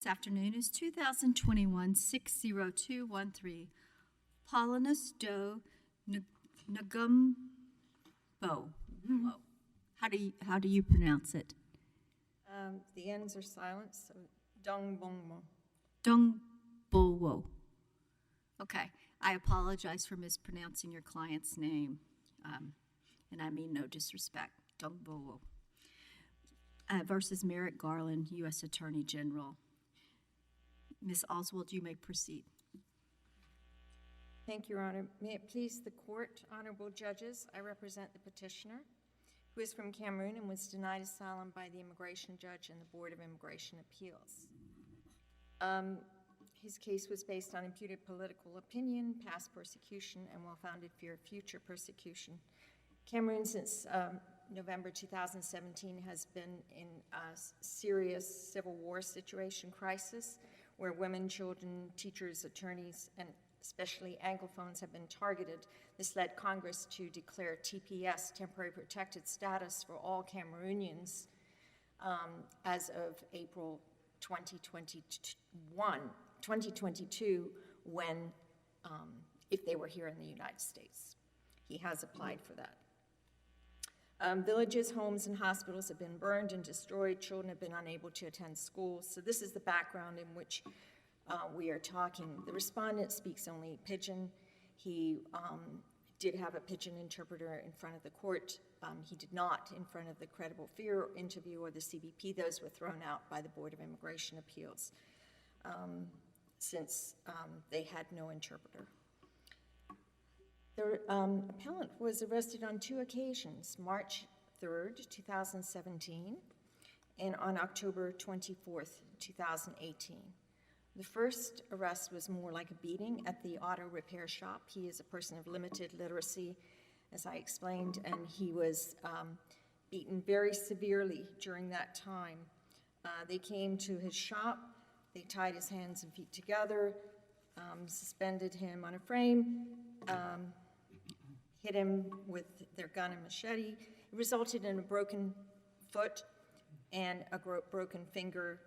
this afternoon is 2021-60213, Paulinus Do Ndungmbowo. How do you pronounce it? The ends are silent, so Ndungmbowo. Ndungmbowo. Okay, I apologize for mispronouncing your client's name, and I mean no disrespect. Ndungmbowo. Versus Merrick Garland, U.S. Attorney General. Ms. Oswald, you may proceed. Thank you, Your Honor. May it please the court, honorable judges, I represent the petitioner, who is from Cameroon and was denied asylum by the immigration judge and the Board of Immigration Appeals. His case was based on imputed political opinion, past persecution, and well-founded fear of future persecution. Cameroon, since November 2017, has been in a serious civil war situation crisis where women, children, teachers, attorneys, and especially Anglophones have been targeted. This led Congress to declare TPS, temporary protected status, for all Cameroonians as of April 2022, when, if they were here in the United States. He has applied for that. Villages, homes, and hospitals have been burned and destroyed. Children have been unable to attend school. So this is the background in which we are talking. The respondent speaks only Pidgin. He did have a Pidgin interpreter in front of the court. He did not in front of the credible fear interview or the CBP. Those were thrown out by the Board of Immigration Appeals since they had no interpreter. The appellant was arrested on 2 occasions, March 3rd, 2017, and on October 24th, 2018. The first arrest was more like a beating at the auto repair shop. He is a person of limited literacy, as I explained, and he was beaten very severely during that time. They came to his shop, they tied his hands and feet together, suspended him on a frame, hit him with their gun and machete. It resulted in a broken foot and a broken finger.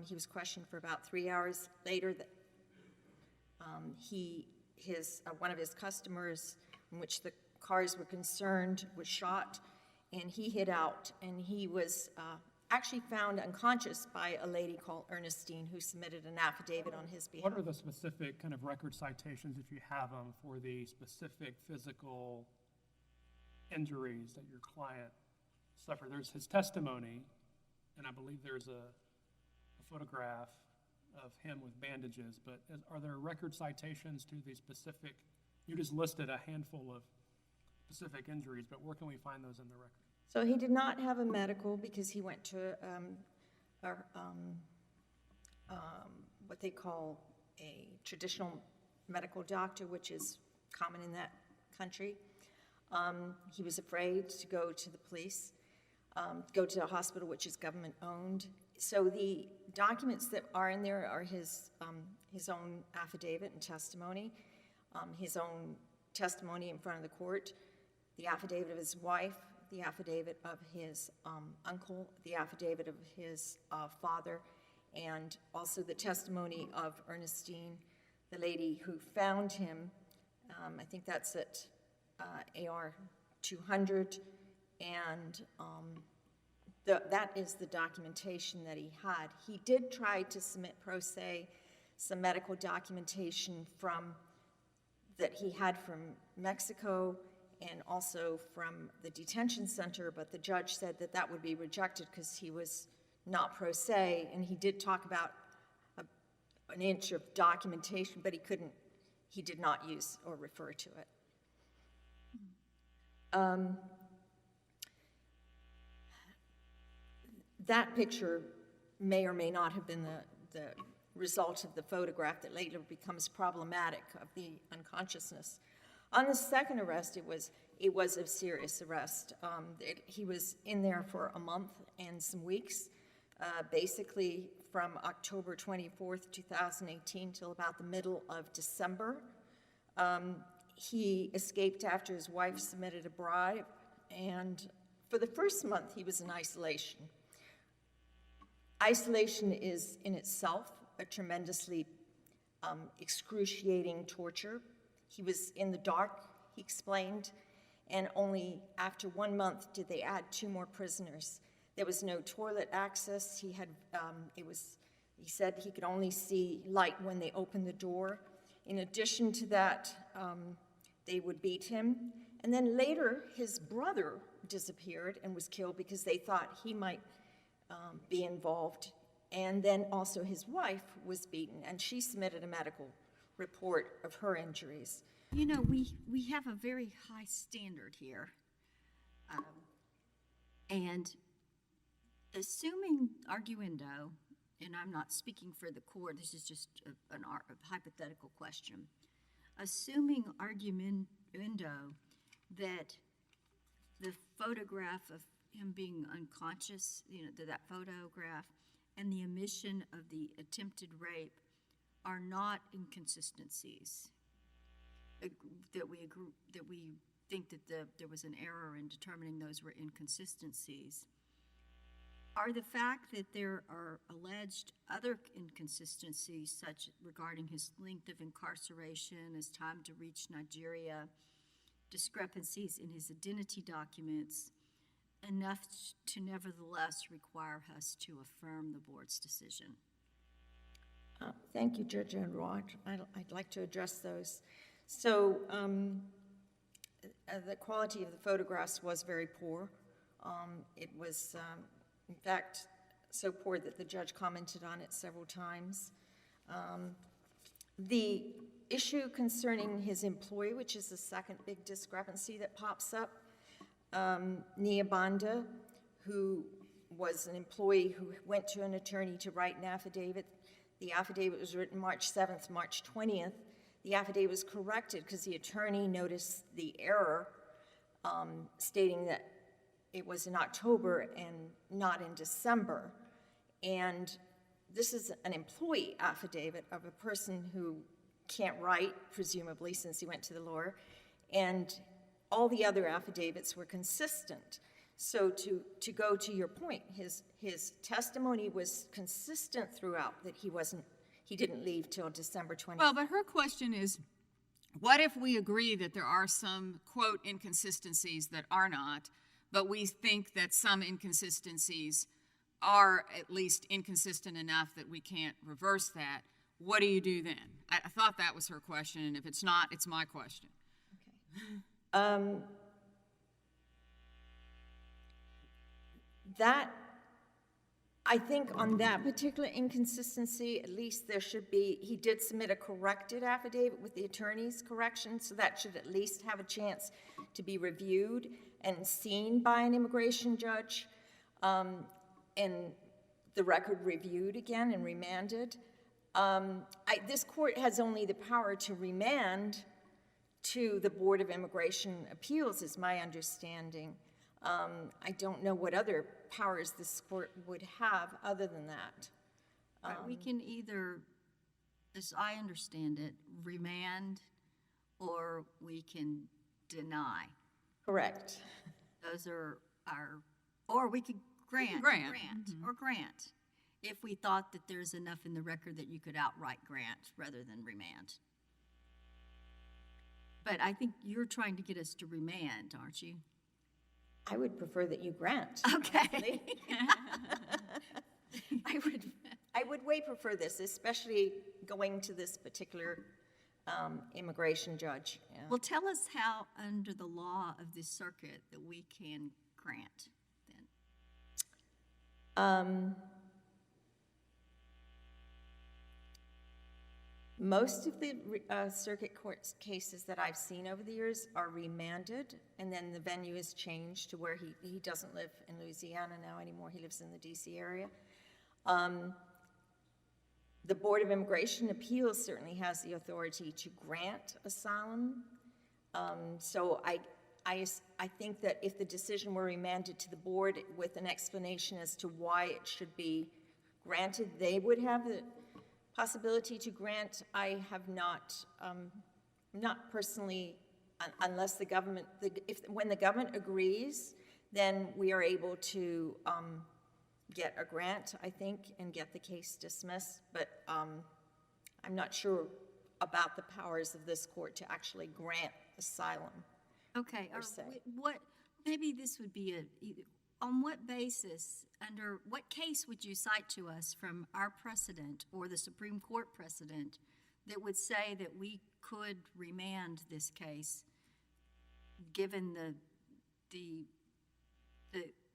He was questioned for about 3 hours. Later, one of his customers, in which the cars were concerned, was shot, and he hid out, and he was actually found unconscious by a lady called Ernestine, who submitted an affidavit on his behalf. What are the specific kind of record citations, if you have them, for the specific physical injuries that your client suffered? There's his testimony, and I believe there's a photograph of him with bandages, but are there record citations to the specific, you just listed a handful of specific injuries, but where can we find those in the record? So he did not have a medical because he went to what they call a traditional medical doctor, which is common in that country. He was afraid to go to the police, go to a hospital which is government-owned. So the documents that are in there are his own affidavit and testimony, his own testimony in front of the court, the affidavit of his wife, the affidavit of his uncle, the affidavit of his father, and also the testimony of Ernestine, the lady who found him. I think that's at AR 200, and that is the documentation that he had. He did try to submit pro se some medical documentation that he had from Mexico and also from the detention center, but the judge said that that would be rejected because he was not pro se, and he did talk about an inch of documentation, but he did not use or refer to it. That picture may or may not have been the result of the photograph that later becomes problematic of the unconsciousness. On the second arrest, it was a serious arrest. He was in there for a month and some weeks, basically from October 24th, 2018 till about the middle of December. He escaped after his wife submitted a bribe, and for the first month he was in isolation. Isolation is in itself a tremendously excruciating torture. He was in the dark, he explained, and only after 1 month did they add 2 more prisoners. There was no toilet access. He said he could only see light when they opened the door. In addition to that, they would beat him. And then later, his brother disappeared and was killed because they thought he might be involved. And then also his wife was beaten, and she submitted a medical report of her injuries. You know, we have a very high standard here. And assuming arguendo, and I'm not speaking for the court, this is just a hypothetical question. Assuming arguendo that the photograph of him being unconscious, you know, that photograph, and the omission of the attempted rape are not inconsistencies, that we think that there was an error in determining those were inconsistencies, are the fact that there are alleged other inconsistencies, such regarding his length of incarceration, his time to reach Nigeria, discrepancies in his identity documents, enough to nevertheless require us to affirm the board's decision? Thank you, Judge Elrod. I'd like to address those. So the quality of the photographs was very poor. It was, in fact, so poor that the judge commented on it several times. The issue concerning his employee, which is the second big discrepancy that pops up, Niabanda, who was an employee who went to an attorney to write an affidavit. The affidavit was written March 7th, March 20th. The affidavit was corrected because the attorney noticed the error, stating that it was in October and not in December. And this is an employee affidavit of a person who can't write, presumably, since he went to the lawyer. And all the other affidavits were consistent. So to go to your point, his testimony was consistent throughout, that he didn't leave till December 20th. Well, but her question is, what if we agree that there are some, quote, inconsistencies that are not, but we think that some inconsistencies are at least inconsistent enough that we can't reverse that? What do you do then? I thought that was her question, and if it's not, it's my question. Okay. I think on that particular inconsistency, at least there should be, he did submit a corrected affidavit with the attorney's correction, so that should at least have a chance to be reviewed and seen by an immigration judge, and the record reviewed again and remanded. This court has only the power to remand to the Board of Immigration Appeals, is my understanding. I don't know what other powers this court would have other than that. We can either, as I understand it, remand, or we can deny. Correct. Those are our, or we could grant. Mm-hmm. Or grant, if we thought that there's enough in the record that you could outright grant rather than remand. But I think you're trying to get us to remand, aren't you? I would prefer that you grant. Okay. I would way prefer this, especially going to this particular immigration judge. Yeah. Well, tell us how, under the law of this circuit, that we can grant then. Most of the circuit court cases that I've seen over the years are remanded, and then the venue is changed to where he doesn't live in Louisiana now anymore. He lives in the D.C. area. The Board of Immigration Appeals certainly has the authority to grant asylum. So I think that if the decision were remanded to the board with an explanation as to why it should be granted, they would have the possibility to grant. I have not personally, unless the government, when the government agrees, then we are able to get a grant, I think, and get the case dismissed, but I'm not sure about the powers of this court to actually grant asylum. Okay, per or se. what, maybe this would be on what basis, under what case would you cite to us from our precedent or the Supreme Court precedent that would say that we could remand this case, given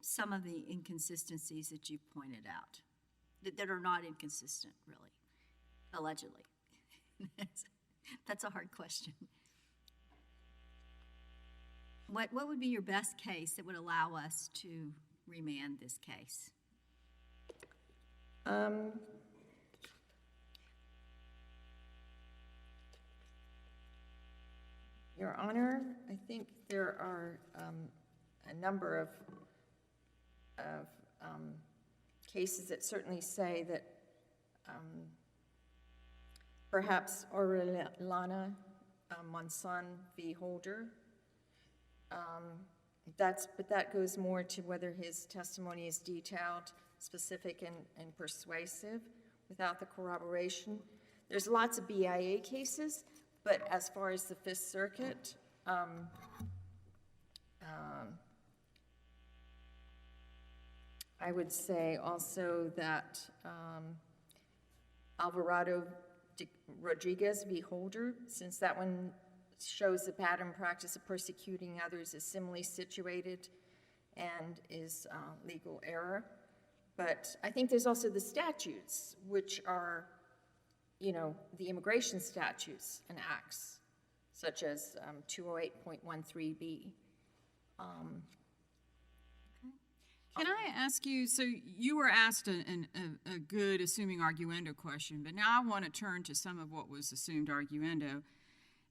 some of the inconsistencies that you pointed out, that are not inconsistent, really, allegedly? That's a hard question. What would be your best case that would allow us to remand this case? Your Honor, I think there are a number of cases that certainly say that perhaps Orellana Monson v. Holder, but that goes more to whether his testimony is detailed, specific, and persuasive without the corroboration. There's lots of BIA cases, but as far as the Fifth Circuit, I would say also that Alvarado Rodriguez v. Holder, since that one shows the pattern practice of persecuting others is similarly situated and is legal error. But I think there's also the statutes, which are, you know, the immigration statutes and acts, such as 208.13b. Can I ask you, so you were asked a good assuming arguendo question, but now I want to turn to some of what was assumed arguendo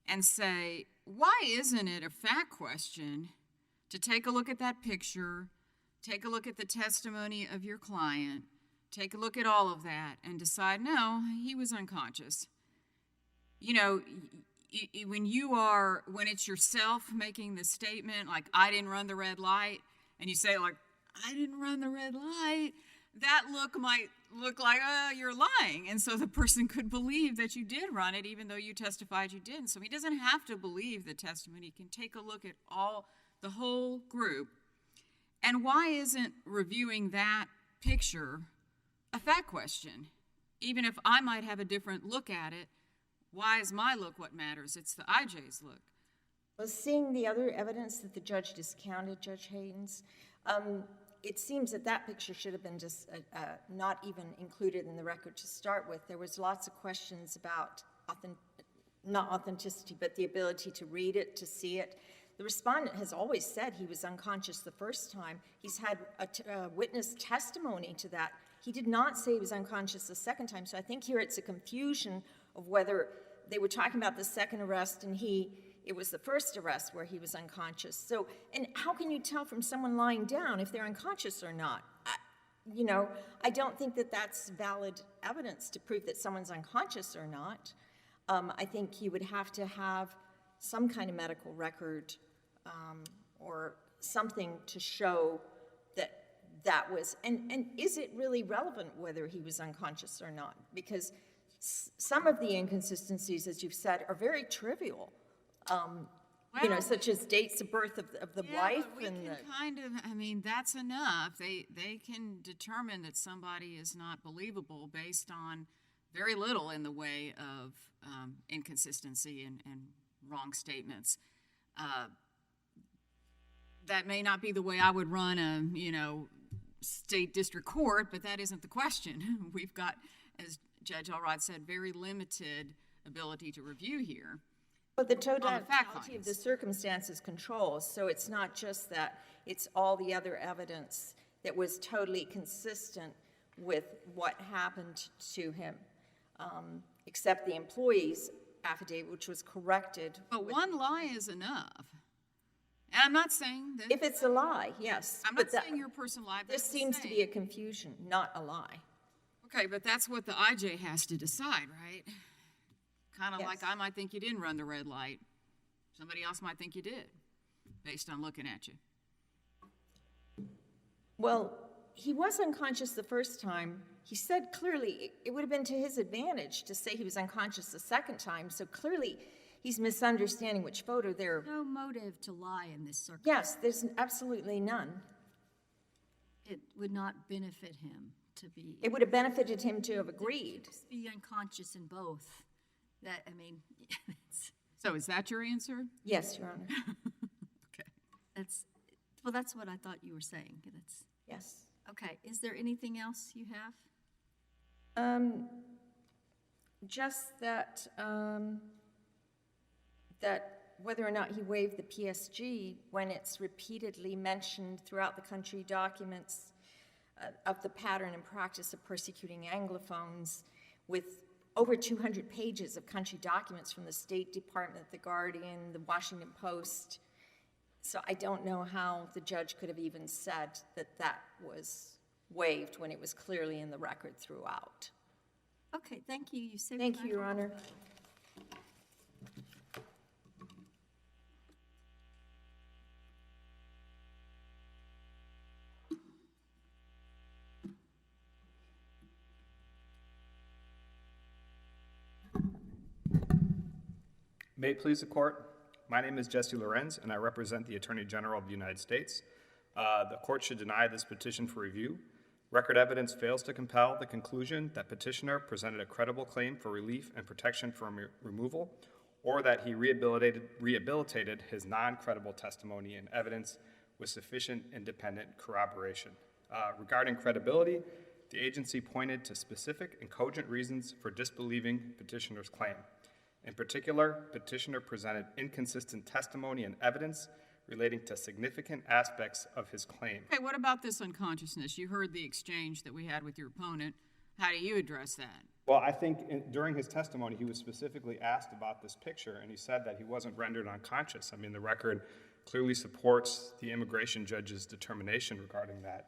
and say, why isn't it a fact question to take a look at that picture, take a look at the testimony of your client, take a look at all of that, and decide, no, he was unconscious? You know, when it's yourself making the statement, like, I didn't run the red light, and you say, like, I didn't run the red light, that look might look like, you're lying. And so the person could believe that you did run it, even though you testified you didn't. So he doesn't have to believe the testimony. He can take a look at the whole group. And why isn't reviewing that picture a fact question? Even if I might have a different look at it, why is my look what matters? It's the IJ's look. Well, seeing the other evidence that the judge discounted, Judge Haynes, it seems that that picture should have been just not even included in the record to start with. There was lots of questions about not authenticity, but the ability to read it, to see it. The respondent has always said he was unconscious the first time. He's had a witness testimony to that. He did not say he was unconscious the second time. So I think here it's a confusion of whether they were talking about the second arrest and it was the first arrest where he was unconscious. So, and how can you tell from someone lying down if they're unconscious or not? I don't think that that's valid evidence to prove that someone's unconscious or not. I think you would have to have some kind of medical record or something to show that was, and is it really relevant whether he was unconscious or not? Because some of the inconsistencies, as you've said, are very trivial. Such as dates of birth of the wife. But we can that's enough. They can determine that somebody is not believable based on very little in the way of inconsistency and wrong statements. That may not be the way I would run a, state district court, but that isn't the question. We've got, as Judge Elrod said, very limited ability to review here. But the totality of the circumstances controls, so it's not just that, it's all the other evidence that was totally consistent with what happened to him, except the employee's affidavit, which was corrected. But one lie is enough. And I'm not saying that... If it's a lie, yes. I'm not saying your person lied. This seems to be a confusion, not a lie. Okay, but that's what the IJ has to decide, right? Kind of like I might think you didn't run the red light. Somebody else might think you did, based on looking at you. Well, he was unconscious the first time. He said clearly it would have been to his advantage to say he was unconscious the second time, so clearly he's misunderstanding which photo they're... No motive to lie in this circumstance. Yes, there's absolutely none. It would not benefit him to be. It would have benefited him to have agreed. To be unconscious in both. That, I mean, So is that your answer? Yes, Your Honor. Okay. that's what I thought you were saying. That's, Yes. okay, is there anything else you have? Just that, that whether or not he waived the PSG when it's repeatedly mentioned throughout the country documents of the pattern and practice of persecuting Anglophones with over 200 pages of country documents from the State Department, the Guardian, the Washington Post. So I don't know how the judge could have even said that that was waived when it was clearly in the record throughout. Okay, thank you. You saved Thank my you, Your time. Honor. May it please the court, my name is Jesse Lorenz, and I represent the Attorney General of the United States. The court should deny this petition for review. Record evidence fails to compel the conclusion that petitioner presented a credible claim for relief and protection from removal, or that he rehabilitated his non-credible testimony and evidence with sufficient independent corroboration. Regarding credibility, the agency pointed to specific and cogent reasons for disbelieving petitioner's claim. In particular, petitioner presented inconsistent testimony and evidence relating to significant aspects of his claim. Okay, what about this unconsciousness? You heard the exchange that we had with your opponent. How do you address that? Well, I think during his testimony, he was specifically asked about this picture, and he said that he wasn't rendered unconscious. I mean, the record clearly supports the immigration judge's determination regarding that.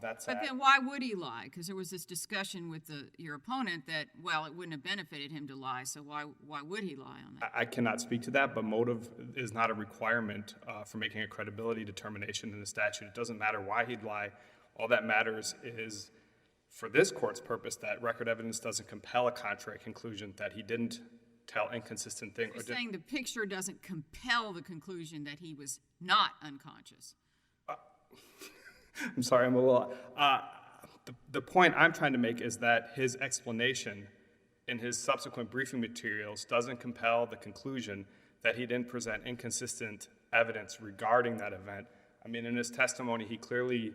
But then why would he lie? Because there was this discussion with your opponent that, well, it wouldn't have benefited him to lie, so why would he lie on that? I cannot speak to that, but motive is not a requirement for making a credibility determination in the statute. It doesn't matter why he'd lie. All that matters is, for this court's purpose, that record evidence doesn't compel a contrary conclusion that he didn't tell inconsistent things. You're saying the picture doesn't compel the conclusion that he was not unconscious. I'm sorry, I'm a little... the point I'm trying to make is that his explanation in his subsequent briefing materials doesn't compel the conclusion that he didn't present inconsistent evidence regarding that event. I mean, in his testimony, he clearly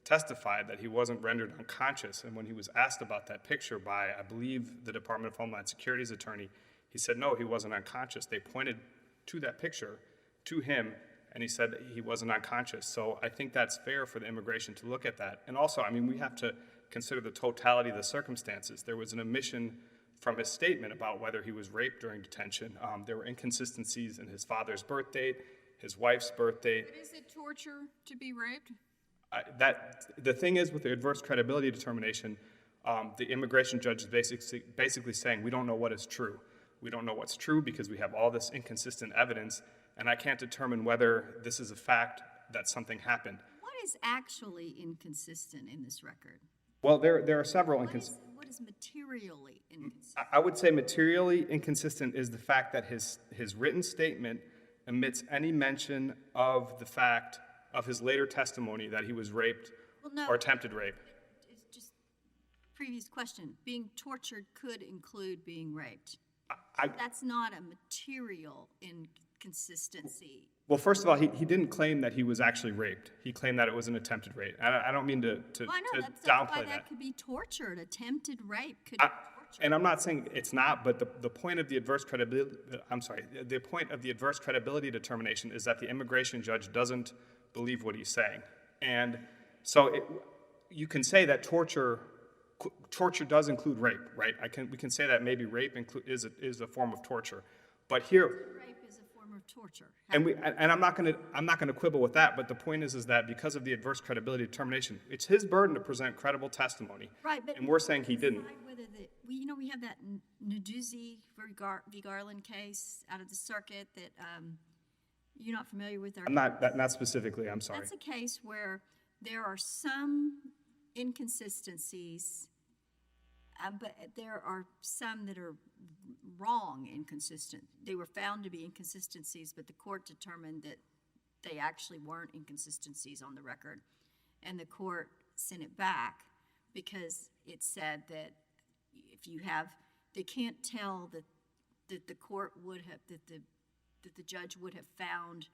testified that he wasn't rendered unconscious, and when he was asked about that picture by, I believe, the Department of Homeland Security's attorney, he said, no, he wasn't unconscious. They pointed to that picture, to him, and he said that he wasn't unconscious. So I think that's fair for the immigration to look at that. And also, I mean, we have to consider the totality of the circumstances. There was an omission from his statement about whether he was raped during detention. There were inconsistencies in his father's birth date, his wife's birth date. But is it torture to be raped? The thing is, with the adverse credibility determination, the immigration judge is basically saying, we don't know what is true. We don't know what's true because we have all this inconsistent evidence, and I can't determine whether this is a fact that something happened. What is actually inconsistent in this record? Well, there are several inconsistencies. What is materially inconsistent? I would say materially inconsistent is the fact that his written statement omits any mention of the fact of his later testimony that he was raped or attempted rape. It's just previous question. Being tortured could include being raped. That's not a material inconsistency. Well, first of all, he didn't claim that he was actually raped. He claimed that it was an attempted rape. I don't mean to Well, I know that's downplay why that. that could be tortured. Attempted rape could be torture. And I'm not saying it's not, but the point of the adverse credibility, the point of the adverse credibility determination is that the immigration judge doesn't believe what he's saying. And so you can say that torture does include rape, right? We can say that maybe rape is a form of torture. But here, Rape is a form of torture. and I'm not going to quibble with that, but the point is that because of the adverse credibility determination, it's his burden to present credible testimony. Right, but and we're saying he didn't. Whether we have that Ndungmbowo v. Garland case out of the circuit that you're not familiar with. I'm not specifically. I'm sorry. That's a case where there are some inconsistencies, but there are some that are wrong inconsistent. They were found to be inconsistencies, but the court determined that they actually weren't inconsistencies on the record. And the court sent it back because it said that if you have, they can't tell that the court would have, that the judge would have found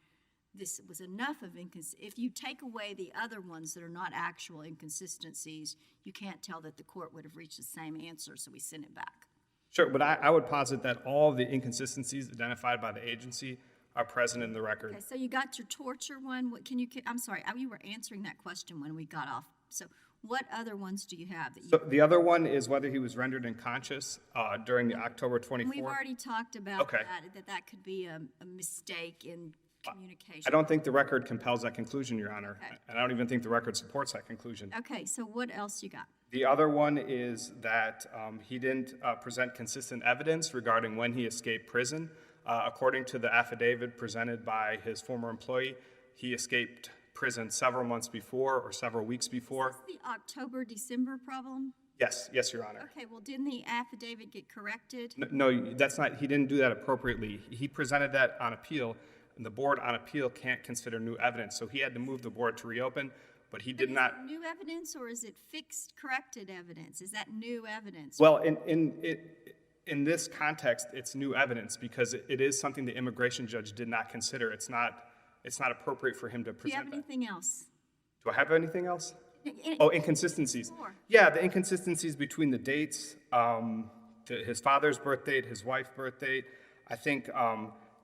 this was enough of if you take away the other ones that are not actual inconsistencies, you can't tell that the court would have reached the same answer, so we sent it back. Sure, but I would posit that all of the inconsistencies identified by the agency are present in the record. Okay, so you got your torture one. What can you? I'm sorry, you were answering that question when we got off. So, what other ones do you have? That you, So the other one is whether he was rendered unconscious during the October 24th. we've already talked about Okay. that could be a mistake in communication. I don't think the record compels that conclusion, Your Honor, Okay. and I don't even think the record supports that conclusion. Okay, so what else you got? The other one is that he didn't present consistent evidence regarding when he escaped prison. According to the affidavit presented by his former employee, he escaped prison several months before or several weeks before. Is this the October-December problem? Yes, Your Honor. Okay, well, didn't the affidavit get corrected? No, that's not, he didn't do that appropriately. He presented that on appeal, and the board on appeal can't consider new evidence, so he had to move the board to reopen, but he did not. Is it new evidence or is it fixed, corrected evidence? Is that new evidence? Well, in this context, it's new evidence because it is something the immigration judge did not consider. It's not appropriate for him to Do you present have that. anything else? Do I have anything else? Any- Oh, inconsistencies. More. Yeah, the inconsistencies between the dates, his father's birth date, his wife's birth date. I think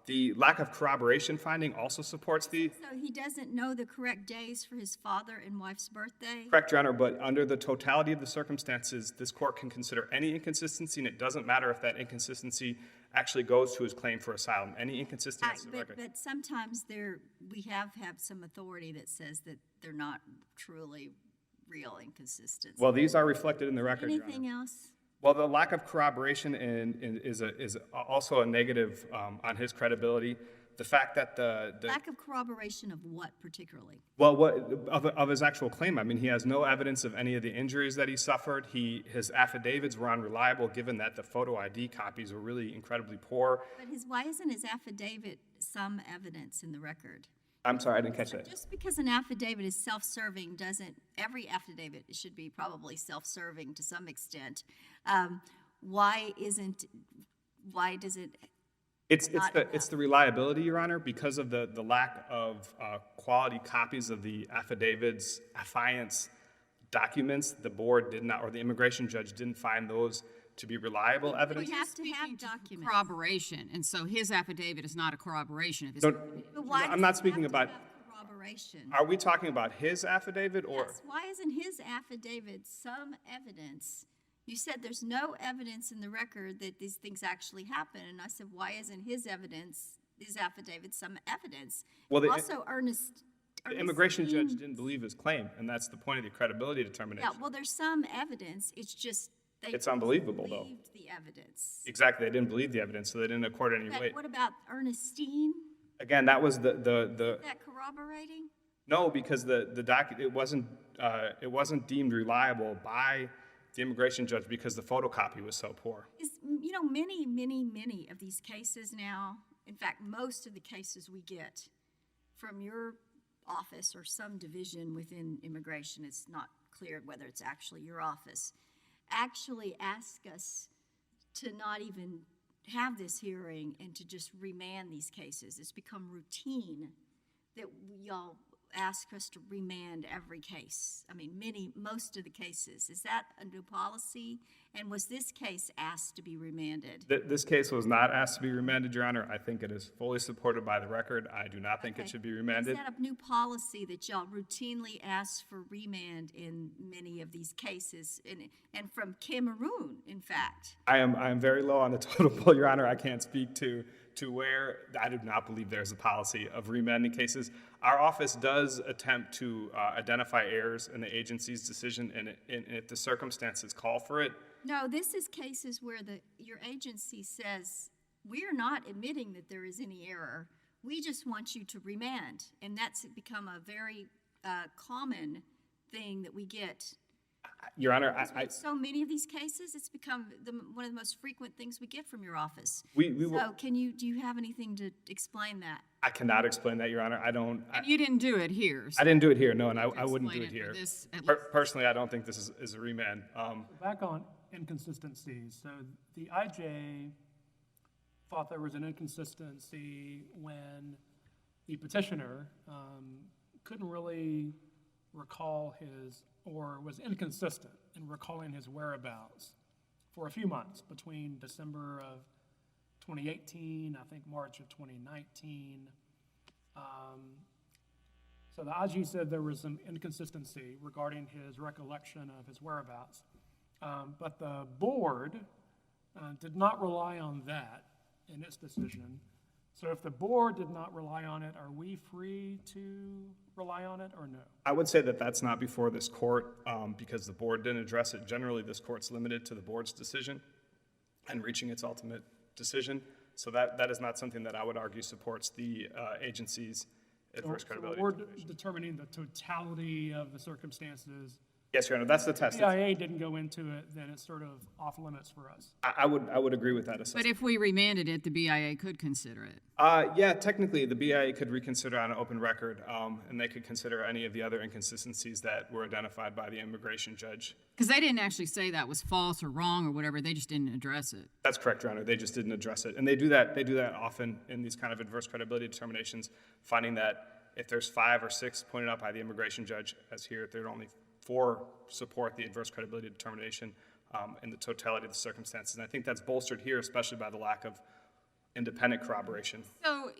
the lack of corroboration finding also supports the. So he doesn't know the correct days for his father and wife's birthday? Correct, Your Honor, but under the totality of the circumstances, this court can consider any inconsistency, and it doesn't matter if that inconsistency actually goes to his claim for asylum. Any inconsistency. But sometimes we have some authority that says that they're not truly real inconsistencies. Well, these are reflected in the record, Your Honor. Anything else? Well, the lack of corroboration is also a negative on his credibility. The fact that the Lack of corroboration of what particularly? well, of his actual claim. I mean, he has no evidence of any of the injuries that he suffered. His affidavits were unreliable, given that the photo ID copies were really incredibly poor. But why isn't his affidavit some evidence in the record? I'm sorry, I didn't catch that. Just because an affidavit is self-serving every affidavit should be probably self-serving to some extent. Why does it? It's not the reliability, Your Honor, because of the lack of quality copies of the affidavits, affiance documents. The board did not, or the immigration judge didn't find those to be reliable evidence. We have to have Speaking to documents. corroboration, and so his affidavit is not a corroboration of his. No, But why I'm does not it speaking have to about. have corroboration? Are we talking about his affidavit or? Yes, why isn't his affidavit some evidence? You said there's no evidence in the record that these things actually happen, and I said, why isn't his affidavit some evidence? Well, the immigration judge Ernestine- didn't believe his claim, and that's the point of the credibility determination. Yeah, well, there's some evidence, it's just they It's unbelievable, though. believed the evidence. Exactly, they didn't believe the evidence, so they didn't accord any But weight. what about Ernestine? Again, that was the Is that corroborating? no, because it wasn't deemed reliable by the immigration judge because the photocopy was so poor. Many of these cases now, in fact, most of the cases we get from your office or some division within immigration, it's not clear whether it's actually your office, actually ask us to not even have this hearing and to just remand these cases. It's become routine that y'all ask us to remand every case. I mean, most of the cases. Is that a new policy? And was this case asked to be remanded? This case was not asked to be remanded, Your Honor. I think it is fully supported by the record. I do not think it should be remanded. Is that a new policy that y'all routinely ask for remand in many of these cases, and from Cameroon, in fact? I am very low on the total poll, Your Honor. I can't speak to where. I do not believe there's a policy of remanding cases. Our office does attempt to identify errors in the agency's decision, and if the circumstances call for it. No, this is cases where your agency says, we are not admitting that there is any error. We just want you to remand. And that's become a very common thing that we get Your Honor, With so many of these cases, it's become one of the most frequent things we get from your office. we will, So do you have anything to explain that? I cannot explain that, Your Honor. And you didn't do it here. I didn't do it here, no, and I wouldn't do explain it it for here. this, at least. Personally, I don't think this is a remand. Back on inconsistencies, so the IJ thought there was an inconsistency when the petitioner couldn't really recall or was inconsistent in recalling his whereabouts for a few months between December of 2018, I think March of 2019. So the IJ said there was some inconsistency regarding his recollection of his whereabouts. But the board did not rely on that in its decision. So if the board did not rely on it, are we free to rely on it or no? I would say that that's not before this court because the board didn't address it. Generally, this court's limited to the board's decision and reaching its ultimate decision. So that is not something that I would argue supports the agency's adverse credibility. So we're determination. determining the totality of the circumstances. Yes, Your Honor, that's the test. CIA didn't go into it, then it's sort of off limits for us. I would agree with that assessment. But if we remanded it, the BIA could consider it. Yeah, technically, the BIA could reconsider on an open record, and they could consider any of the other inconsistencies that were identified by the immigration judge. Because they didn't actually say that was false or wrong or whatever, they just didn't address it. That's correct, Your Honor. They just didn't address it, and they do that often in these kind of adverse credibility determinations, finding that if there's 5 or 6 pointed out by the immigration judge, as here, there are only 4 support the adverse credibility determination in the totality of the circumstances. And I think that's bolstered here, especially by the lack of independent corroboration. So,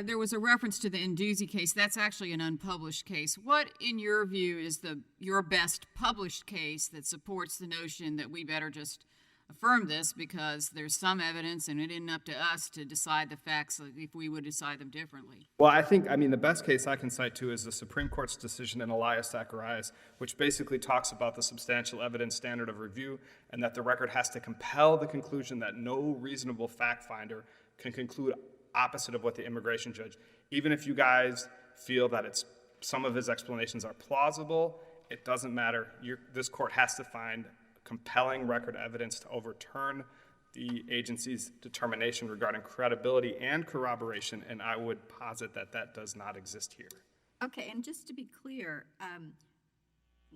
there was a reference to the Ndungmbowo case. That's actually an unpublished case. What, in your view, is your best published case that supports the notion that we better just affirm this because there's some evidence and it isn't up to us to decide the facts if we would decide them differently? Well, the best case I can cite to is the Supreme Court's decision in Elias Zacharias, which basically talks about the substantial evidence standard of review and that the record has to compel the conclusion that no reasonable fact finder can conclude opposite of what the immigration judge. Even if you guys feel that some of his explanations are plausible, it doesn't matter. This court has to find compelling record evidence to overturn the agency's determination regarding credibility and corroboration, and I would posit that that does not exist here. Okay, and just to be clear,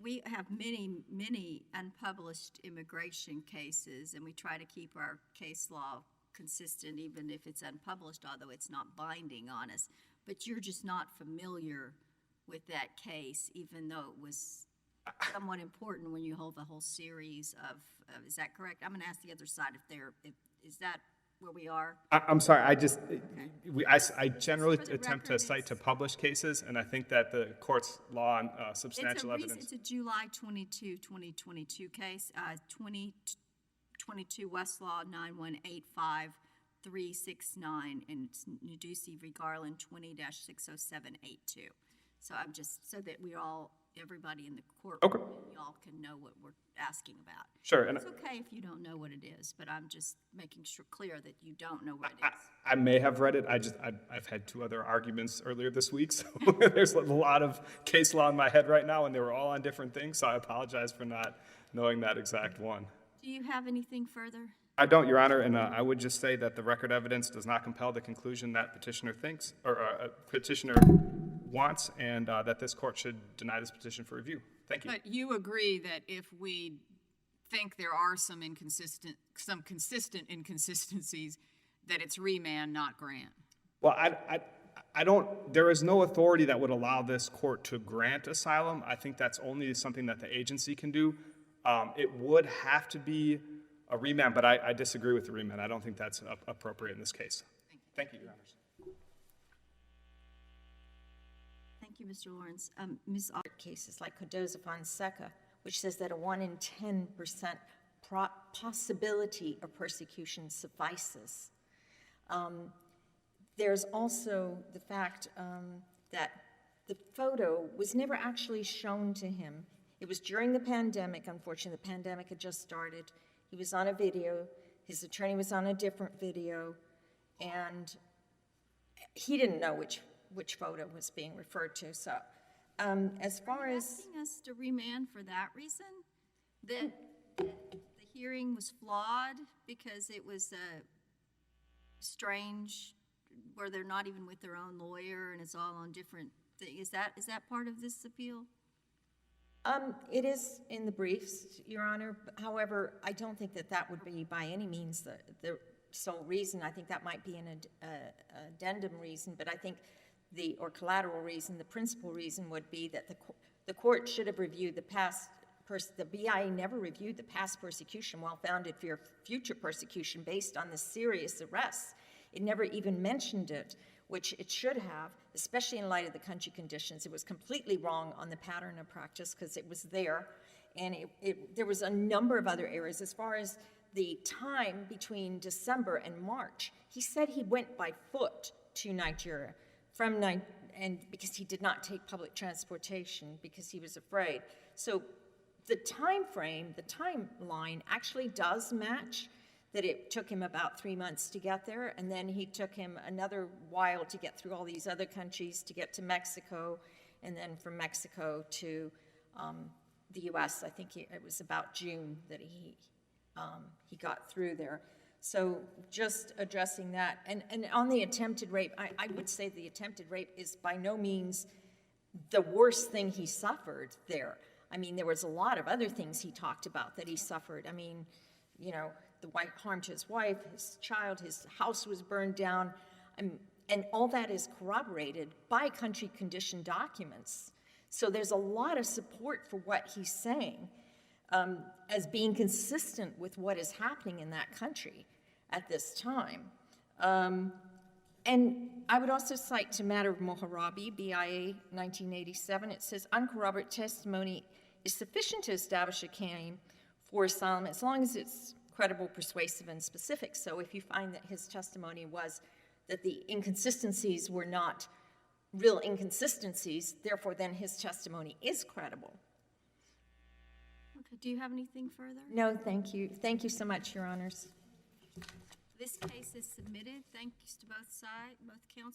we have many unpublished immigration cases, and we try to keep our case law consistent even if it's unpublished, although it's not binding on us. But you're just not familiar with that case, even though it was somewhat important when you hold the whole series of is that correct? I'm going to ask the other side is that where we are? I'm sorry, I generally Just for the attempt to record, cite to published cases, and I think that the court's law on substantial evidence. It's a July 22, 2022 case, 2022 Westlaw 9185-369, and it's Ndungmbowo v. Garland 20-60782. So I'm just, so that everybody in the courtroom, y'all can know what we're asking about. Sure. And It's okay if you don't know what it is, but I'm just making sure clear that you don't know what it is. I may have read it. I've had 2 other arguments earlier this week, so there's a lot of case law in my head right now, and they were all on different things, so I apologize for not knowing that exact one. Do you have anything further? I don't, Your Honor, and I would just say that the record evidence does not compel the conclusion that petitioner thinks, or petitioner wants, and that this court should deny this petition for review. Thank you. But you agree that if we think there are some consistent inconsistencies, that it's remand, not grant? Well, I don't, there is no authority that would allow this court to grant asylum. I think that's only something that the agency can do. It would have to be a remand, but I disagree with the remand. I don't think that's appropriate in this case. Thank you, Your Honors. Thank you, Mr. Lawrence. Ms. Cases like Cardozo-Fonseca, which says that a 1 in 10% possibility of persecution suffices. There's also the fact that the photo was never actually shown to him. It was during the pandemic. Unfortunately, the pandemic had just started. He was on a video. His attorney was on a different video, and he didn't know which photo was being referred to. So, as far as asking us to remand for that reason? The hearing was flawed because it was strange, where they're not even with their own lawyer and it's all on different things. Is that part of this appeal? It is in the briefs, Your Honor. However, I don't think that that would be by any means the sole reason. I think that might be an addendum reason, but I think or collateral reason, the principal reason would be that the court should have reviewed the past, the BIA never reviewed the past persecution while founded fear of future persecution based on the serious arrests. It never even mentioned it, which it should have, especially in light of the country conditions. It was completely wrong on the pattern of practice because it was there. And there was a number of other areas. As far as the time between December and March, he said he went by foot to Nigeria and because he did not take public transportation because he was afraid. So the time frame, the timeline actually does match, that it took him about 3 months to get there, and then he took him another while to get through all these other countries to get to Mexico, and then from Mexico to the U.S. I think it was about June that he got through there. So just addressing that. And on the attempted rape, I would say the attempted rape is by no means the worst thing he suffered there. I mean, there was a lot of other things he talked about that he suffered. I mean, you know, the harm to his wife, his child, his house was burned down. And all that is corroborated by country condition documents. So there's a lot of support for what he's saying as being consistent with what is happening in that country at this time. And I would also cite to matter of Moharabi, BIA 1987. It says uncorroborated testimony is sufficient to establish a claim for asylum as long as it's credible, persuasive, and specific. So if you find that his testimony was that the inconsistencies were not real inconsistencies, therefore then his testimony is credible. Okay, do you have anything further? No, thank you. Thank you so much, Your Honors. This case is submitted. Thanks to both counsel.